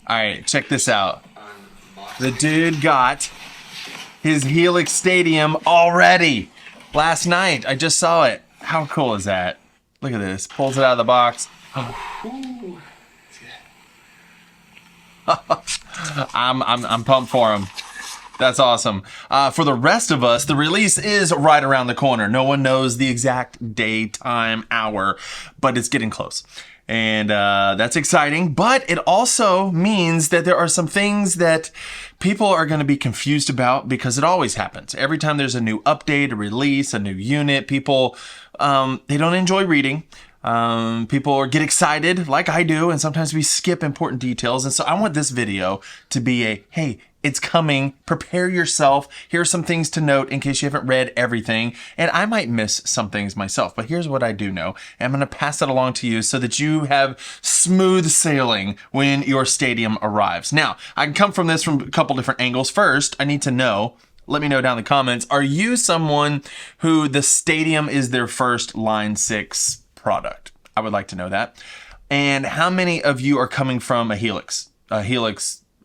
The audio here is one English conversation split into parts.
All right, check this out. The dude got his Helix Stadium already. Last night, I just saw it. How cool is that? Look at this. Pulls it out of the box. Oh. I'm pumped for him. That's awesome. For the rest of us, the release is right around the corner. No one knows the exact day, time, hour, but it's getting close. And that's exciting, but it also means that there are some things that people are going to be confused about, because it always happens. Every time there's a new update, a release, a new unit, people, they don't enjoy reading. People get excited like I do, and sometimes we skip important details. And so I want this video to be a, hey, it's coming, prepare yourself. Here are some things to note in case you haven't read everything. And I might miss some things myself, but here's what I do know. And I'm going to pass it along to you so that you have smooth sailing when your stadium arrives. Now, I can come from this from a couple different angles. First, I need to know, let me know down in the comments, are you someone who the stadium is their first Line 6 product? I would like to know that. And how many of you are coming from a Helix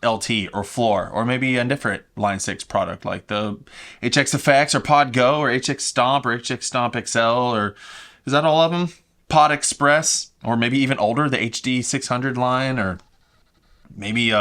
LT or Floor, or maybe a different Line 6 product like the HXFX or Pod Go or HX Stomp or HX Stomp XL, or is that all of them? Pod Express, or maybe even older, the HD 600 line, or maybe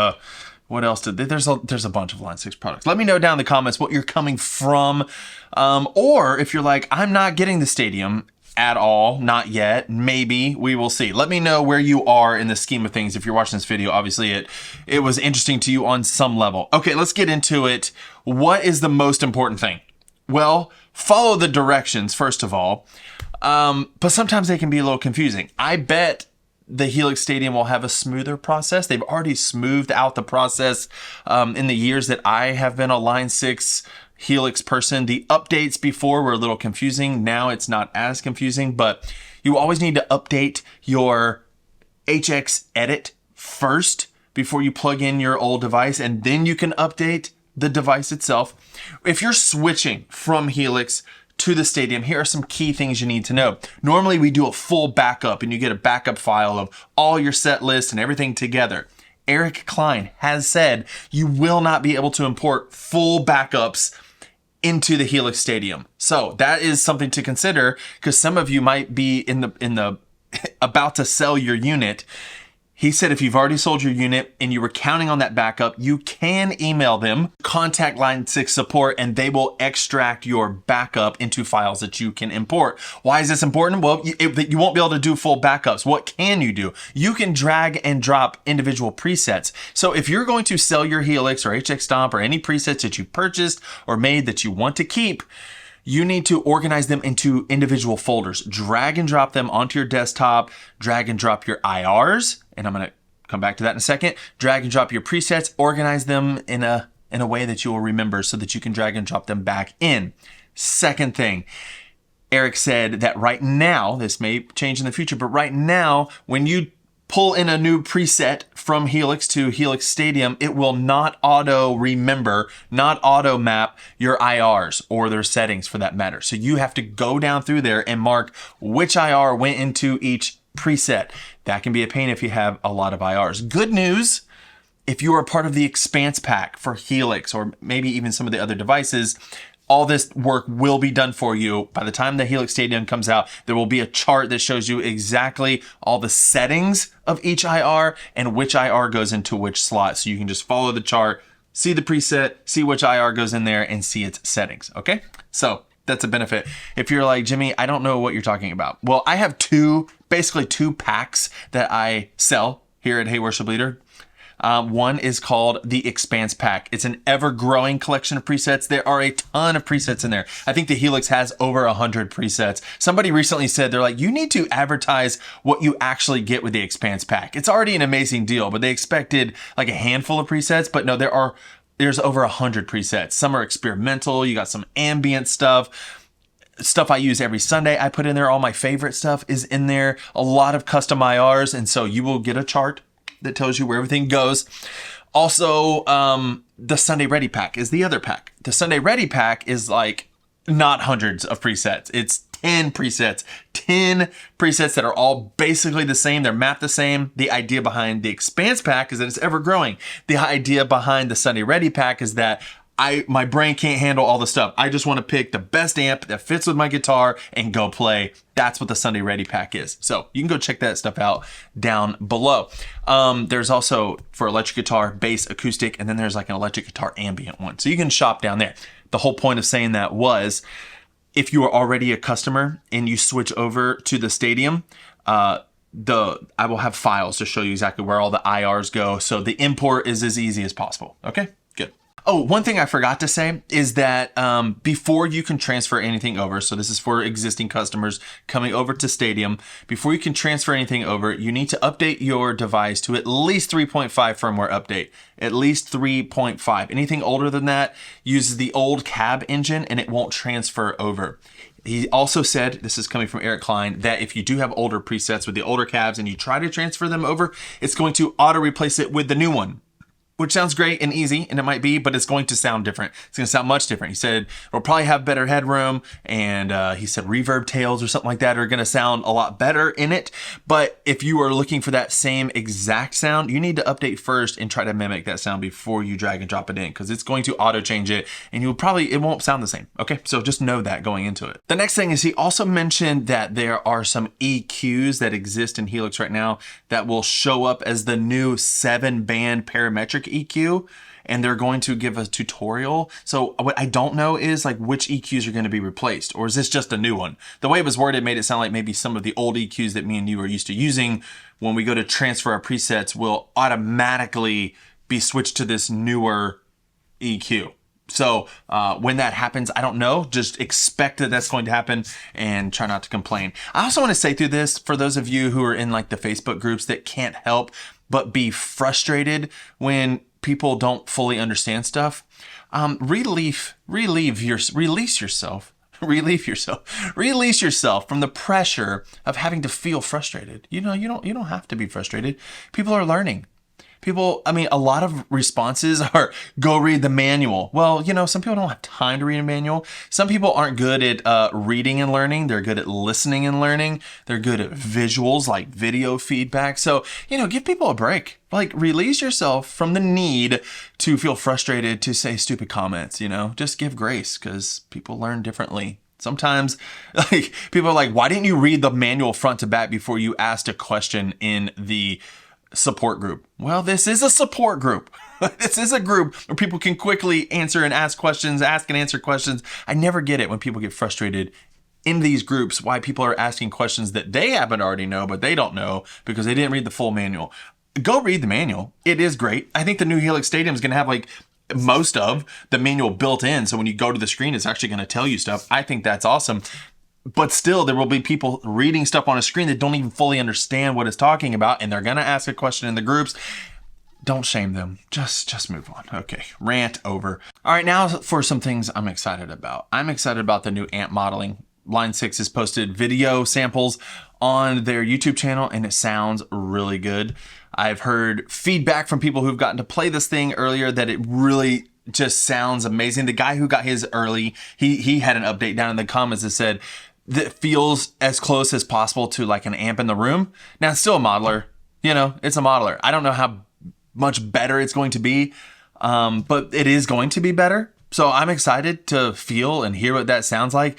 what else did they, there's a bunch of Line 6 products. Let me know down in the comments what you're coming from, or if you're like, I'm not getting the stadium at all, not yet, maybe, we will see. Let me know where you are in the scheme of things. If you're watching this video, obviously it was interesting to you on some level. Okay, let's get into it. What is the most important thing? Well, follow the directions, first of all, but sometimes they can be a little confusing. I bet the Helix Stadium will have a smoother process. They've already smoothed out the process in the years that I have been a Line 6 Helix person. The updates before were a little confusing. Now it's not as confusing, but you always need to update your HX Edit first before you plug in your old device, and then you can update the device itself. If you're switching from Helix to the Stadium, here are some key things you need to know. Normally we do a full backup, and you get a backup file of all your set lists and everything together. Eric Klein has said you will not be able to import full backups into the Helix Stadium. So that is something to consider, because some of you might be in the about to sell your unit. He said if you've already sold your unit and you were counting on that backup, you can email them, contact Line 6 support, and they will extract your backup into files that you can import. Why is this important? Well, you won't be able to do full backups. What can you do? You can drag and drop individual presets. So if you're going to sell your Helix or HX Stomp or any presets that you purchased or made that you want to keep, you need to organize them into individual folders. Drag and drop them onto your desktop. Drag and drop your IRs. And I'm going to come back to that in a second. Drag and drop your presets. Organize them in a way that you will remember so that you can drag and drop them back in. Second thing, Eric said that right now, this may change in the future, but right now, when you pull in a new preset from Helix to Helix Stadium, it will not auto remember, not auto map your IRs or their settings for that matter. So you have to go down through there and mark which IR went into each preset. That can be a pain if you have a lot of IRs. Good news, if you are part of the Expanse Pack for Helix or maybe even some of the other devices, all this work will be done for you. By the time the Helix Stadium comes out, there will be a chart that shows you exactly all the settings of each IR and which IR goes into which slot. So you can just follow the chart, see the preset, see which IR goes in there, and see its settings, okay? So that's a benefit. If you're like, Jimmy, I don't know what you're talking about. Well, I have basically two packs that I sell here at Hey Worship Leader. One is called the Expanse Pack. It's an ever-growing collection of presets. There are a ton of presets in there. I think the Helix has over 100 presets. Somebody recently said, they're like, you need to advertise what you actually get with the Expanse Pack. It's already an amazing deal, but they expected like a handful of presets. But no, there's over 100 presets. Some are experimental. You got some ambient stuff I use every Sunday. I put in there all my favorite stuff is in there. A lot of custom IRs. And so you will get a chart that tells you where everything goes. Also, the Sunday Ready Pack is the other pack. The Sunday Ready Pack is like not hundreds of presets. It's 10 presets. 10 presets that are all basically the same. They're mapped the same. The idea behind the Expanse pack is that it's ever growing. The idea behind the Sunday Ready pack is that my brain can't handle all the stuff. I just want to pick the best amp that fits with my guitar and go play. That's what the Sunday Ready pack is. So you can go check that stuff out down below. There's also for electric guitar, bass, acoustic, and then there's like an electric guitar ambient one. So you can shop down there. The whole point of saying that was if you are already a customer and you switch over to the Stadium, I will have files to show you exactly where all the IRs go. So the import is as easy as possible. Okay, good. Oh, one thing I forgot to say is that before you can transfer anything over, so this is for existing customers coming over to Stadium, before you can transfer anything over, you need to update your device to at least 3.5 firmware update. At least 3.5. Anything older than that uses the old cab engine and it won't transfer over. He also said, this is coming from Eric Klein, that if you do have older presets with the older cabs and you try to transfer them over, it's going to auto replace it with the new one. Which sounds great and easy, and it might be, but it's going to sound different. It's going to sound much different. He said it'll probably have better headroom, and he said reverb tails or something like that are going to sound a lot better in it. But if you are looking for that same exact sound, you need to update first and try to mimic that sound before you drag and drop it in, because it's going to auto change it, and it won't sound the same. Okay, so just know that going into it. The next thing is he also mentioned that there are some EQs that exist in HELIX right now that will show up as the new 7-band parametric EQ, and they're going to give a tutorial. So what I don't know is like which EQs are going to be replaced, or is this just a new one? The way it was worded made it sound like maybe some of the old EQs that me and you are used to using when we go to transfer our presets will automatically be switched to this newer EQ. So when that happens, I don't know. Just expect that that's going to happen and try not to complain. I also want to say through this, for those of you who are in like the Facebook groups that can't help but be frustrated when people don't fully understand stuff, release yourself from the pressure of having to feel frustrated. You know, you don't have to be frustrated. People are learning. A lot of responses are go read the manual. Well, some people don't have time to read a manual. Some people aren't good at reading and learning. They're good at listening and learning. They're good at visuals like video feedback. So, give people a break. Like, release yourself from the need to feel frustrated to say stupid comments, Just give grace because people learn differently. Sometimes like people are like, why didn't you read the manual front to back before you asked a question in the support group? Well, this is a support group. This is a group where people can quickly answer and ask questions, ask and answer questions. I never get it when people get frustrated in these groups, why people are asking questions that they happen to already know, but they don't know because they didn't read the full manual. Go read the manual. It is great. I think the new HELIX Stadium is going to have like most of the manual built in. So when you go to the screen, it's actually going to tell you stuff. I think that's awesome. But still, there will be people reading stuff on a screen that don't even fully understand what it's talking about, and they're going to ask a question in the groups. Don't shame them. Just move on. Okay, rant over. All right, now for some things I'm excited about. I'm excited about the new amp modeling. Line 6 has posted video samples on their YouTube channel, and it sounds really good. I've heard feedback from people who've gotten to play this thing earlier that it really just sounds amazing. The guy who got his early, he had an update down in the comments that said that feels as close as possible to like an amp in the room. Now, it's still a modeler. It's a modeler. I don't know how much better it's going to be, but it is going to be better. So I'm excited to feel and hear what that sounds like.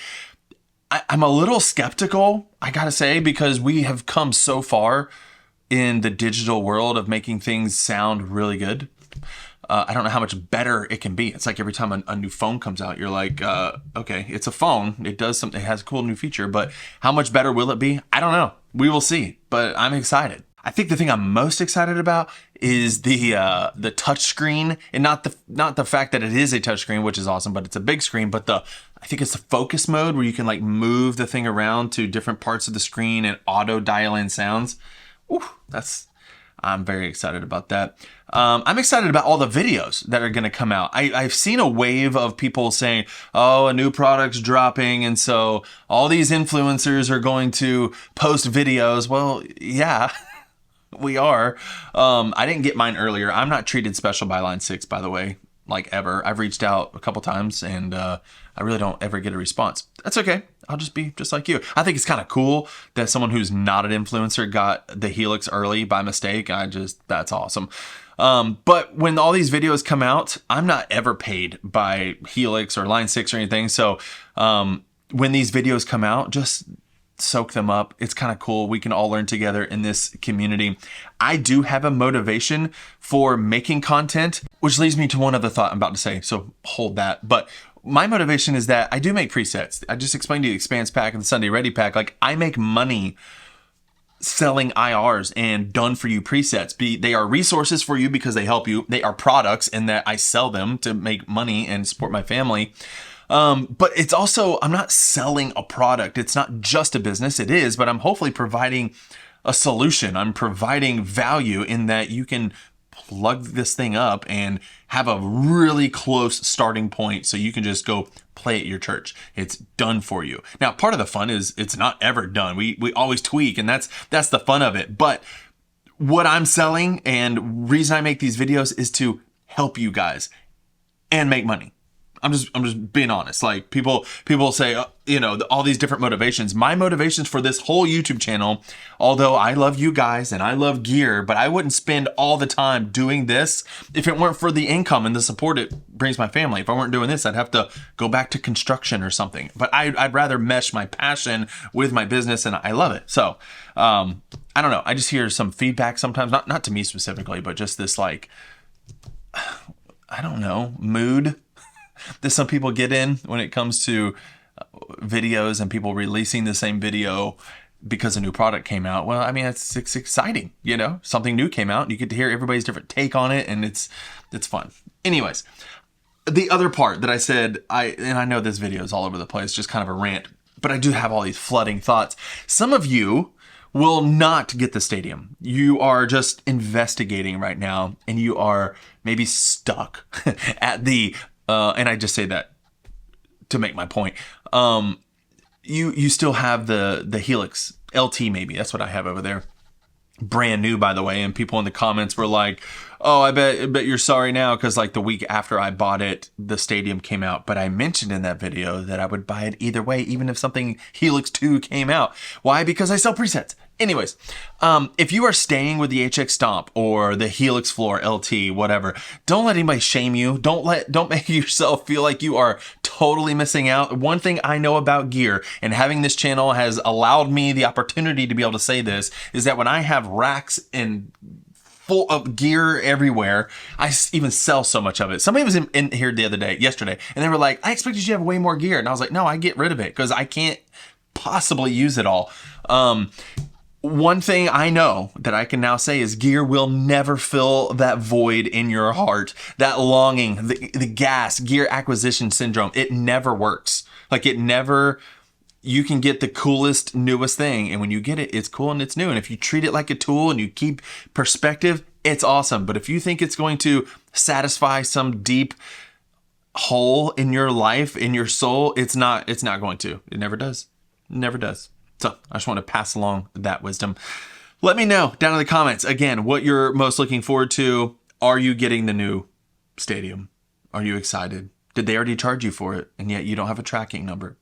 I'm a little skeptical, I gotta say, because we have come so far in the digital world of making things sound really good. I don't know how much better it can be. It's like every time a new phone comes out, you're like, okay, it's a phone. It does something. It has a cool new feature, but how much better will it be? I don't know. We will see, but I'm excited. I think the thing I'm most excited about is the touch screen, and not the fact that it is a touch screen, which is awesome, but it's a big screen. But I think it's the focus mode where you can like move the thing around to different parts of the screen and auto dial in sounds. Ooh, I'm very excited about that. I'm excited about all the videos that are going to come out. I've seen a wave of people saying, oh, a new product's dropping, and so all these influencers are going to post videos. Well, yeah, we are. I didn't get mine earlier. I'm not treated special by Line 6, by the way, like ever. I've reached out a couple times, and I really don't ever get a response. That's okay. I'll just be just like you. I think it's kind of cool that someone who's not an influencer got the HELIX early by mistake. That's awesome. But when all these videos come out, I'm not ever paid by HELIX or Line 6 or anything. So when these videos come out, just soak them up. It's kind of cool. We can all learn together in this community. I do have a motivation for making content, which leads me to one other thought I'm about to say. So hold that. But my motivation is that I do make presets. I just explained to you the Expanse Pack and the Sunday Ready Pack. Like, I make money selling IRs and done for you presets. They are resources for you because they help you. They are products in that I sell them to make money and support my family. But it's also, I'm not selling a product. It's not just a business. It is, but I'm hopefully providing a solution. I'm providing value in that you can plug this thing up and have a really close starting point so you can just go play at your church. It's done for you. Now, part of the fun is it's not ever done. We always tweak, and that's the fun of it. But what I'm selling and reason I make these videos is to help you guys and make money. I'm just being honest. Like, people say, all these different motivations. My motivations for this whole YouTube channel, although I love you guys and I love gear, but I wouldn't spend all the time doing this if it weren't for the income and the support it brings my family. If I weren't doing this, I'd have to go back to construction or something. But I'd rather mesh my passion with my business, and I love it. So, I don't know. I just hear some feedback sometimes, not to me specifically, but just this, like, I don't know, mood that some people get in when it comes to videos and people releasing the same video because a new product came out. Well, I mean, it's exciting, something new came out. You get to hear everybody's different take on it, and it's fun. Anyways, the other part that I said, and I know this video is all over the place, just kind of a rant, but I do have all these flooding thoughts. Some of you will not get the stadium. You are just investigating right now, and you are maybe stuck at the and I just say that to make my point. You still have the HELIX LT, maybe. That's what I have over there. Brand new, by the way. And people in the comments were like, oh, I bet you're sorry now because like the week after I bought it, the stadium came out. But I mentioned in that video that I would buy it either way, even if something HELIX 2 came out. Why? Because I sell presets. Anyways, if you are staying with the HX Stomp or the HELIX Floor LT, whatever, don't let anybody shame you. Don't make yourself feel like you are totally missing out. One thing I know about gear, and having this channel has allowed me the opportunity to be able to say this, is that when I have racks and full of gear everywhere, I even sell so much of it. Somebody was in here yesterday, and they were like, I expected you to have way more gear. And I was like, no, I get rid of it because I can't possibly use it all. One thing I know that I can now say is gear will never fill that void in your heart, that longing, the gas, gear acquisition syndrome. It never works. Like, you can get the coolest, newest thing. And when you get it, it's cool and it's new. And if you treat it like a tool and you keep perspective, it's awesome. But if you think it's going to satisfy some deep hole in your life, in your soul, it's not going to. It never does. It never does. So I just want to pass along that wisdom. Let me know down in the comments, again, what you're most looking forward to. Are you getting the new stadium? Are you excited? Did they already charge you for it? And yet you don't have a tracking number.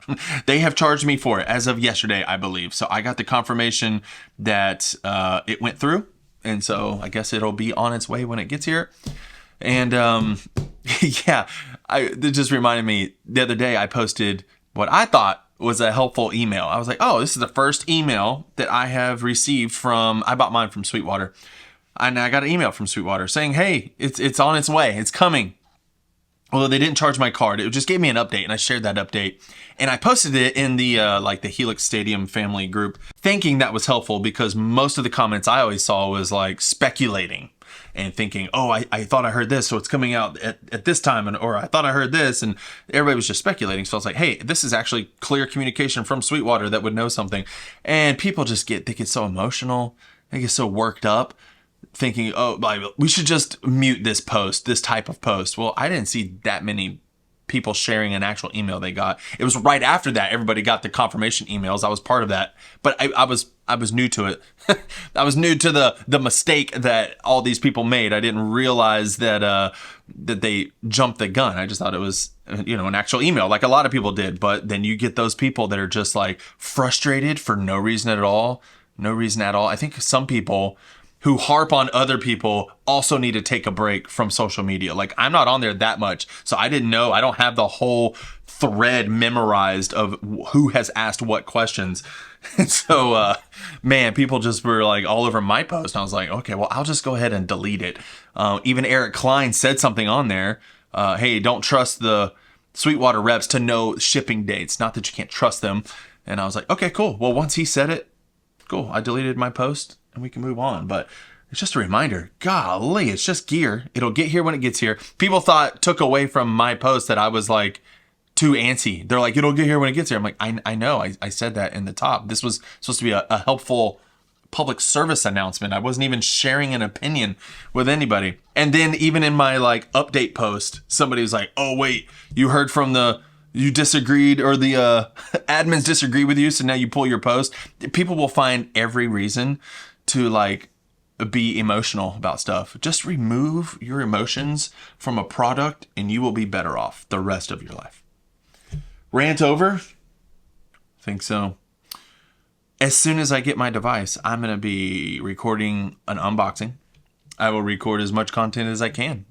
They have charged me for it as of yesterday, I believe. So I got the confirmation that it went through. And so I guess it'll be on its way when it gets here. And yeah, it just reminded me the other day I posted what I thought was a helpful email. I was like, oh, this is the first email that I have received I bought mine from Sweetwater. And I got an email from Sweetwater saying, hey, it's on its way. It's coming. Although they didn't charge my card, it just gave me an update, and I shared that update. And I posted it in the the HELIX Stadium family group, thinking that was helpful because most of the comments I always saw was like speculating and thinking, oh, I thought I heard this, so it's coming out at this time, or I thought I heard this, and everybody was just speculating. So I was like, hey, this is actually clear communication from Sweetwater that would know something. And people they get so emotional, they get so worked up, thinking, oh, we should just mute this post, this type of post. Well, I didn't see that many people sharing an actual email they got. It was right after that everybody got the confirmation emails. I was part of that, but I was new to it. I was new to the mistake that all these people made. I didn't realize that that they jumped the gun. I just thought it was, you know, an actual email, like a lot of people did. But then you get those people that are just like frustrated for no reason at all. No reason at all. I think some people who harp on other people also need to take a break from social media. Like, I'm not on there that much, so I didn't know. I don't have the whole thread memorized of who has asked what questions. And so, man, people just were like all over my post. And I was like, okay, well, I'll just go ahead and delete it. Even Eric Klein said something on there. Hey, don't trust the Sweetwater reps to know shipping dates. Not that you can't trust them. And I was like, okay, cool. Well, once he said it, cool. I deleted my post and we can move on. But it's just a reminder. Golly, it's just gear. It'll get here when it gets here. People took away from my post that I was like too antsy. They're like, it'll get here when it gets here. I'm like, I know. I said that in the top. This was supposed to be a helpful public service announcement. I wasn't even sharing an opinion with anybody. And then even in my like update post, somebody was like, oh wait, you heard from you disagreed, or the admins disagree with you, so now you pull your post. People will find every reason to like be emotional about stuff. Just remove your emotions from a product and you will be better off the rest of your life. Rant over? I think so. As soon as I get my device, I'm going to be recording an unboxing. I will record as much content as I can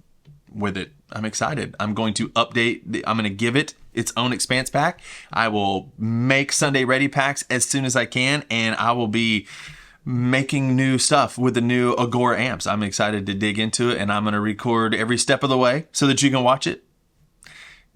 with it. I'm excited. I'm going to update. I'm going to give it its own expanse pack. I will make Sunday ready packs as soon as I can, and I will be making new stuff with the new Agora amps. I'm excited to dig into it, and I'm going to record every step of the way so that you can watch it.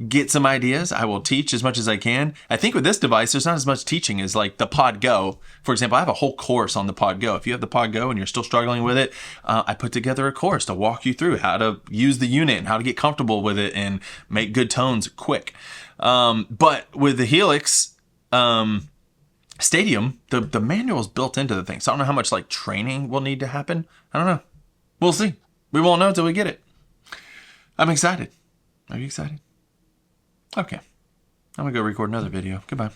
Get some ideas. I will teach as much as I can. I think with this device, there's not as much teaching as like the Pod Go. For example, I have a whole course on the Pod Go. If you have the Pod Go and you're still struggling with it, I put together a course to walk you through how to use the unit and how to get comfortable with it and make good tones quick. But with the HELIX Stadium, the manual is built into the thing. So I don't know how much like training will need to happen. I don't know. We'll see. We won't know until we get it. I'm excited. Are you excited? Okay. I'm going to go record another video. Goodbye.